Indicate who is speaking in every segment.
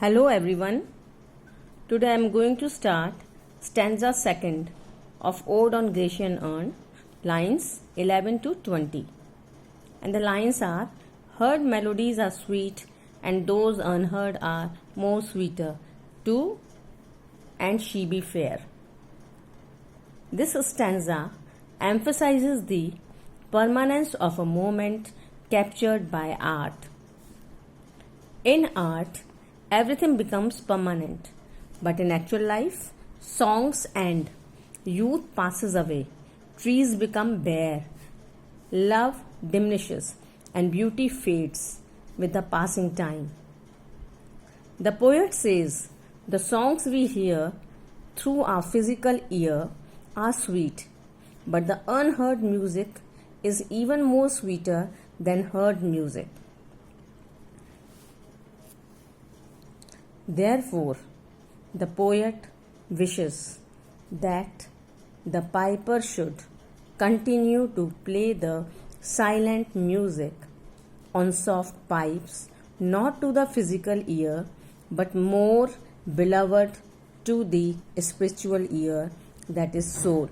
Speaker 1: Hello everyone. Today I am going to start stanza second of Ode on Grecian urn, lines 11 to 20. And the lines are: heard melodies are sweet, and those unheard are more sweeter too, and she be fair. This stanza emphasizes the permanence of a moment captured by art. In art, everything becomes permanent, but in actual life, songs end, youth passes away, trees become bare, love diminishes, and beauty fades with the passing time. The poet says, the songs we hear through our physical ear are sweet, but the unheard music is even more sweeter than heard music. Therefore, the poet wishes that the piper should continue to play the silent music on soft pipes, not to the physical ear, but more beloved to the spiritual ear, that is soul.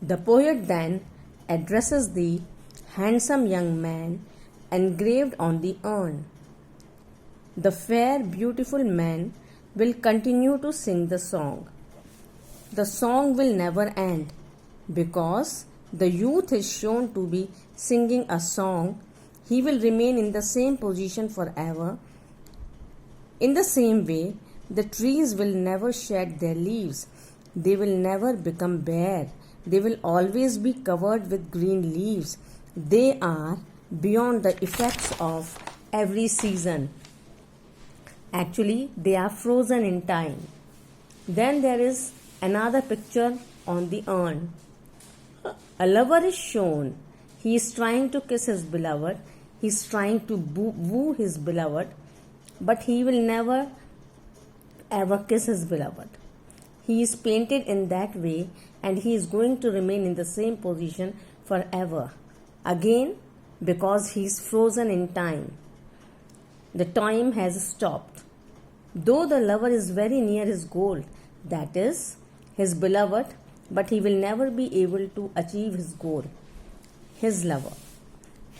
Speaker 1: The poet then addresses the handsome young man engraved on the urn. The fair, beautiful man will continue to sing the song. The song will never end because the youth is shown to be singing a song. He will remain in the same position forever. In the same way, the trees will never shed their leaves. They will never become bare. They will always be covered with green leaves. They are beyond the effects of every season. Actually, they are frozen in time. Then there is another picture on the urn. A lover is shown. He is trying to kiss his beloved. He is trying to woo his beloved. But he will never ever kiss his beloved. He is painted in that way, and he is going to remain in the same position forever. Again, because he is frozen in time. The time has stopped. Though the lover is very near his goal, that is, his beloved, but he will never be able to achieve his goal, his lover.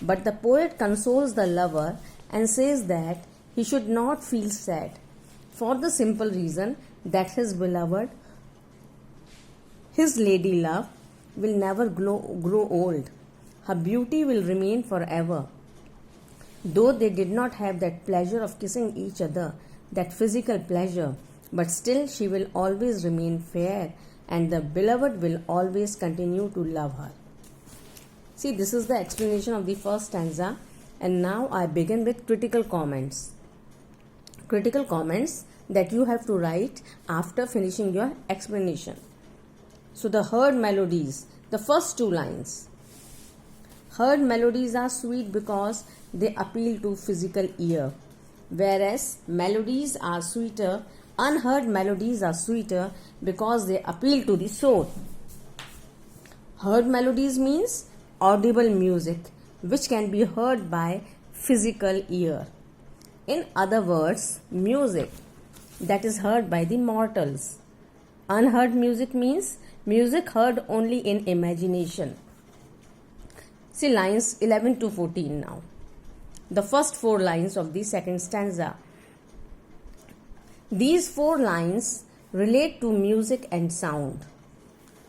Speaker 1: But the poet consoles the lover and says that he should not feel sad, for the simple reason that his beloved, his lady love, will never grow old. Her beauty will remain forever. Though they did not have that pleasure of kissing each other, that physical pleasure, but still she will always remain fair, and the beloved will always continue to love her. See, this is the explanation of the first stanza, and now I begin with critical comments. Critical comments that you have to write after finishing your explanation. So the heard melodies, the first two lines. Heard melodies are sweet because they appeal to physical ear, whereas melodies are sweeter, unheard melodies are sweeter because they appeal to the soul. Heard melodies means audible music which can be heard by physical ear. In other words, music that is heard by the mortals. Unheard music means music heard only in imagination. See lines 11 to 14 now. The first four lines of the second stanza. These four lines relate to music and sound.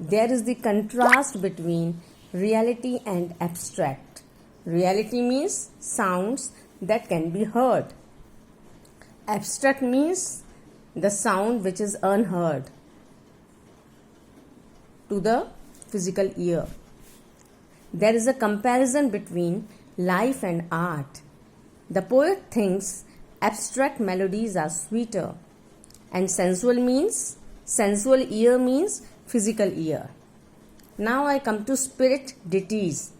Speaker 1: There is the contrast between reality and abstract. Reality means sounds that can be heard. Abstract means the sound which is unheard to the physical ear. There is a comparison between life and art. The poet thinks abstract melodies are sweeter, and sensual ear means physical ear. Now I come to spirit ditties.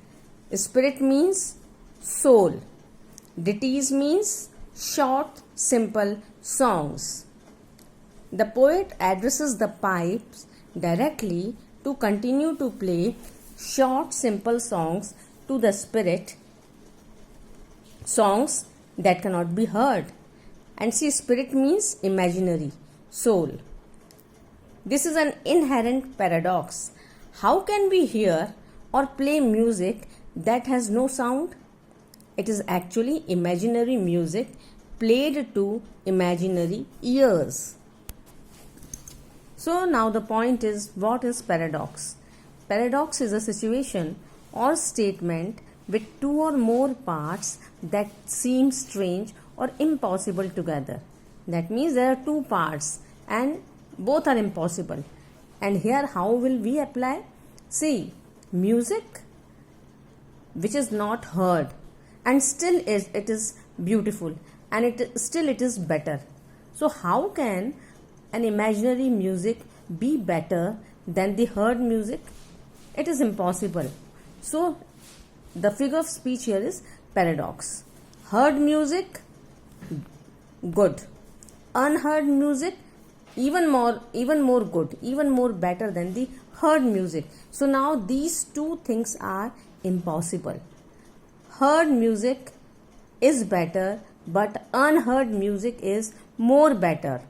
Speaker 1: Spirit means soul. Ditties means short, simple songs. The poet addresses the pipes directly to continue to play short, simple songs to the spirit, songs that cannot be heard. And see, spirit means imaginary, soul. This is an inherent paradox. How can we hear or play music that has no sound? It is actually imaginary music played to imaginary ears. So now the point is, what is paradox? Paradox is a situation or statement with two or more parts that seem strange or impossible together. That means there are two parts and both are impossible. And here how will we apply? See, music which is not heard and still it is beautiful and it is better. So how can an imaginary music be better than the heard music? It is impossible. So the figure of speech here is paradox. Heard music, good. Unheard music, even more good, even more better than the heard music. So now these two things are impossible. Heard music is better, but unheard music is more better.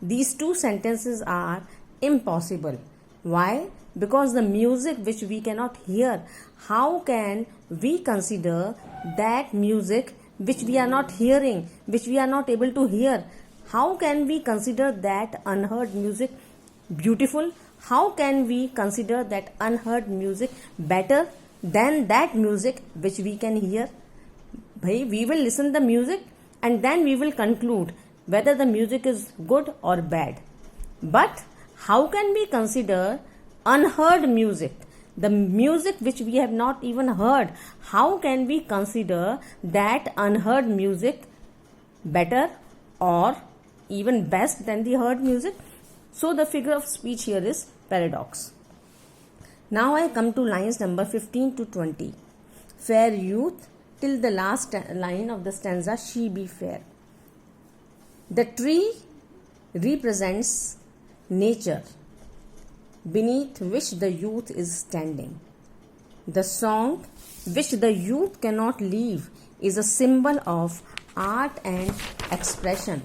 Speaker 1: These two sentences are impossible. Why? Because the music which we cannot hear, how can we consider that music which we are not hearing, which we are not able to hear? How can we consider that unheard music beautiful? How can we consider that unheard music better than that music which we can hear? We will listen the music and then we will conclude whether the music is good or bad. But how can we consider unheard music, the music which we have not even heard? How can we consider that unheard music better or even best than the heard music? So the figure of speech here is paradox. Now I come to lines number 15 to 20. Fair youth, till the last line of the stanza, she be fair. The tree represents nature, beneath which the youth is standing. The song which the youth cannot leave is a symbol of art and expression.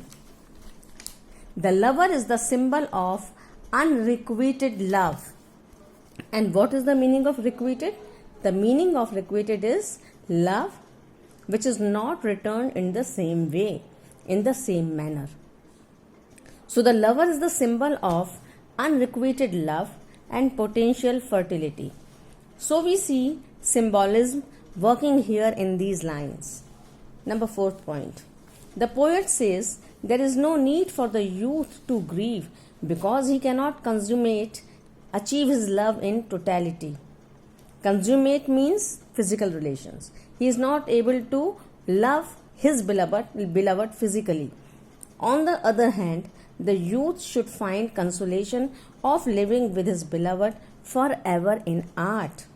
Speaker 1: The lover is the symbol of unrequited love. And what is the meaning of requited? The meaning of requited is love which is not returned in the same way, in the same manner. So the lover is the symbol of unrequited love and potential fertility. So we see symbolism working here in these lines. Number 4th point. The poet says there is no need for the youth to grieve because he cannot achieve his love in totality. Consummate means physical relations. He is not able to love his beloved physically. On the other hand, the youth should find consolation of living with his beloved forever in art.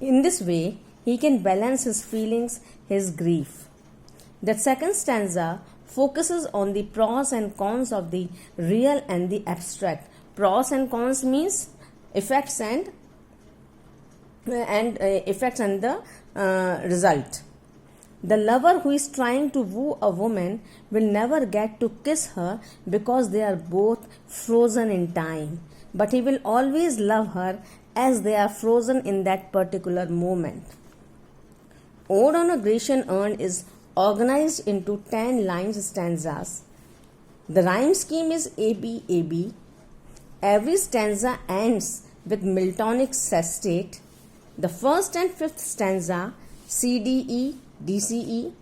Speaker 1: In this way, he can balance his feelings, his grief. The second stanza focuses on the pros and cons of the real and the abstract. Pros and cons means effects and the result. The lover who is trying to woo a woman will never get to kiss her because they are both frozen in time. But he will always love her as they are frozen in that particular moment. Ode on a Grecian urn is organized into 10 lines stanzas. The rhyme scheme is AB-AB. Every stanza ends with Miltonic sestate. The first and fifth stanza CDE DCE,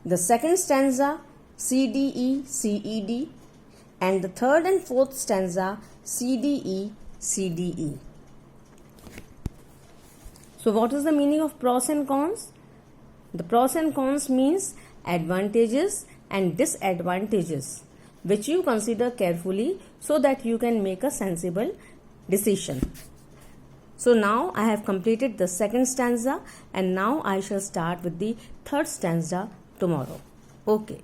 Speaker 1: the second stanza CDE CED, and the third and fourth stanza CDE CDE. So what is the meaning of pros and cons? The pros and cons means advantages and disadvantages, which you consider carefully so that you can make a sensible decision. So now I have completed the second stanza and now I shall start with the third stanza tomorrow. Okay.